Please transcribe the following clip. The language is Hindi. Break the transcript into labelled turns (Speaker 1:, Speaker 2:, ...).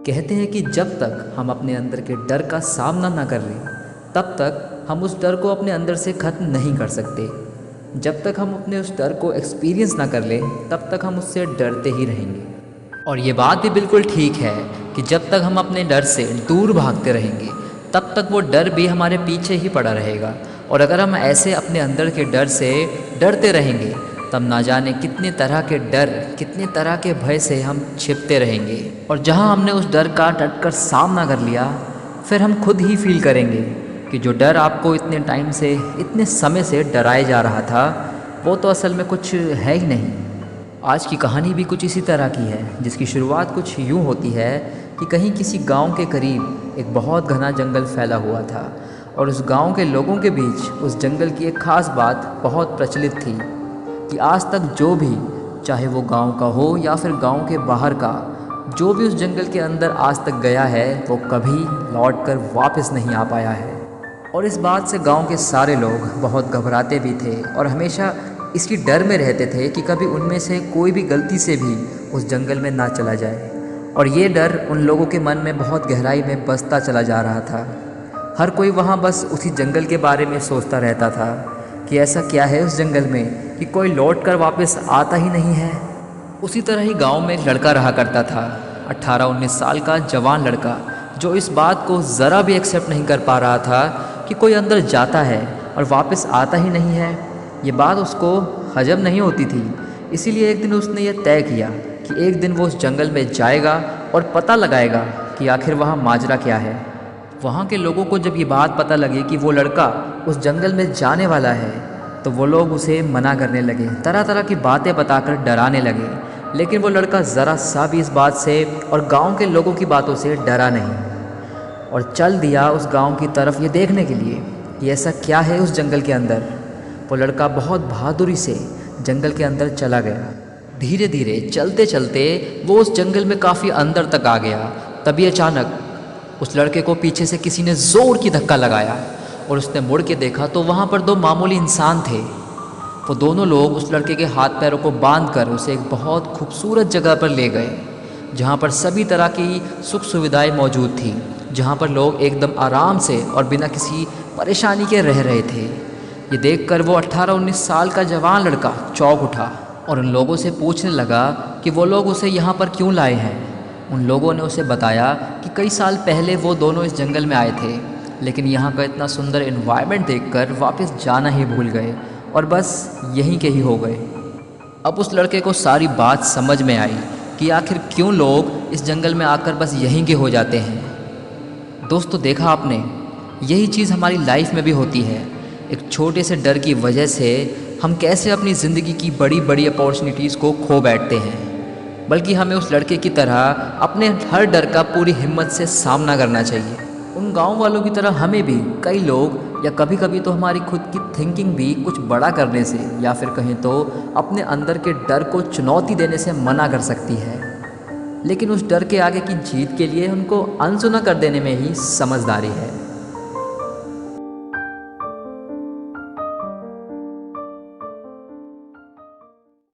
Speaker 1: कहते हैं कि जब तक हम अपने अंदर के डर का सामना ना कर लें तब तक हम उस डर को अपने अंदर से ख़त्म नहीं कर सकते। जब तक हम अपने उस डर को एक्सपीरियंस ना कर लें तब तक हम उससे डरते ही रहेंगे। और ये बात भी बिल्कुल ठीक है कि जब तक हम अपने डर से दूर भागते रहेंगे तब तक वो डर भी हमारे पीछे ही पड़ा रहेगा। और अगर हम ऐसे अपने अंदर के डर से डरते रहेंगे तब ना जाने कितने तरह के डर, कितने तरह के भय से हम छिपते रहेंगे। और जहाँ हमने उस डर का डटकर सामना कर लिया फिर हम खुद ही फील करेंगे कि जो डर आपको इतने टाइम से, इतने समय से डराए जा रहा था वो तो असल में कुछ है ही नहीं। आज की कहानी भी कुछ इसी तरह की है, जिसकी शुरुआत कुछ यूँ होती है कि कहीं किसी गांव के करीब एक बहुत घना जंगल फैला हुआ था और उस गांव के लोगों के बीच उस जंगल की एक ख़ास बात बहुत प्रचलित थी कि आज तक जो भी, चाहे वो गांव का हो या फिर गांव के बाहर का, जो भी उस जंगल के अंदर आज तक गया है वो कभी लौट कर वापस नहीं आ पाया है। और इस बात से गांव के सारे लोग बहुत घबराते भी थे और हमेशा इसी डर में रहते थे कि कभी उनमें से कोई भी गलती से भी उस जंगल में ना चला जाए। और ये डर उन लोगों के मन में बहुत गहराई में बसता चला जा रहा था। हर कोई वहाँ बस उसी जंगल के बारे में सोचता रहता था कि ऐसा क्या है उस जंगल में कि कोई लौट कर वापस आता ही नहीं है। उसी तरह ही गांव में एक लड़का रहा करता था, 18-19 साल का जवान लड़का, जो इस बात को ज़रा भी एक्सेप्ट नहीं कर पा रहा था कि कोई अंदर जाता है और वापस आता ही नहीं है। ये बात उसको हजम नहीं होती थी। इसीलिए एक दिन उसने ये तय किया कि एक दिन वो उस जंगल में जाएगा और पता लगाएगा कि आखिर वहाँ माजरा क्या है। वहाँ के लोगों को जब ये बात पता लगी कि वो लड़का उस जंगल में जाने वाला है तो वो लोग उसे मना करने लगे, तरह तरह की बातें बताकर डराने लगे। लेकिन वो लड़का ज़रा सा भी इस बात से और गांव के लोगों की बातों से डरा नहीं और चल दिया उस गांव की तरफ ये देखने के लिए कि ऐसा क्या है उस जंगल के अंदर। वो लड़का बहुत बहादुरी से जंगल के अंदर चला गया। धीरे धीरे चलते चलते वो उस जंगल में काफ़ी अंदर तक आ गया। तभी अचानक उस लड़के को पीछे से किसी ने ज़ोर की धक्का लगाया और उसने मुड़ के देखा तो वहाँ पर दो मामूली इंसान थे। वो दोनों लोग उस लड़के के हाथ पैरों को बांधकर उसे एक बहुत खूबसूरत जगह पर ले गए जहाँ पर सभी तरह की सुख सुविधाएं मौजूद थी, जहाँ पर लोग एकदम आराम से और बिना किसी परेशानी के रह रहे थे। ये देखकर वो 18-19 साल का जवान लड़का चौंक उठा और उन लोगों से पूछने लगा कि वो लोग उसे यहाँ पर क्यों लाए हैं। उन लोगों ने उसे बताया कि कई साल पहले वो दोनों इस जंगल में आए थे, लेकिन यहाँ का इतना सुंदर एनवायरनमेंट देखकर वापस जाना ही भूल गए और बस यहीं के ही हो गए। अब उस लड़के को सारी बात समझ में आई कि आखिर क्यों लोग इस जंगल में आकर बस यहीं के हो जाते हैं। दोस्तों, देखा आपने, यही चीज़ हमारी लाइफ में भी होती है। एक छोटे से डर की वजह से हम कैसे अपनी ज़िंदगी की बड़ी बड़ी अपॉर्चुनिटीज़ को खो बैठते हैं। बल्कि हमें उस लड़के की तरह अपने हर डर का पूरी हिम्मत से सामना करना चाहिए। उन गांव वालों की तरह हमें भी कई लोग या कभी कभी तो हमारी खुद की थिंकिंग भी कुछ बड़ा करने से या फिर कहें तो अपने अंदर के डर को चुनौती देने से मना कर सकती है। लेकिन उस डर के आगे की जीत के लिए उनको अनसुना कर देने में ही समझदारी है।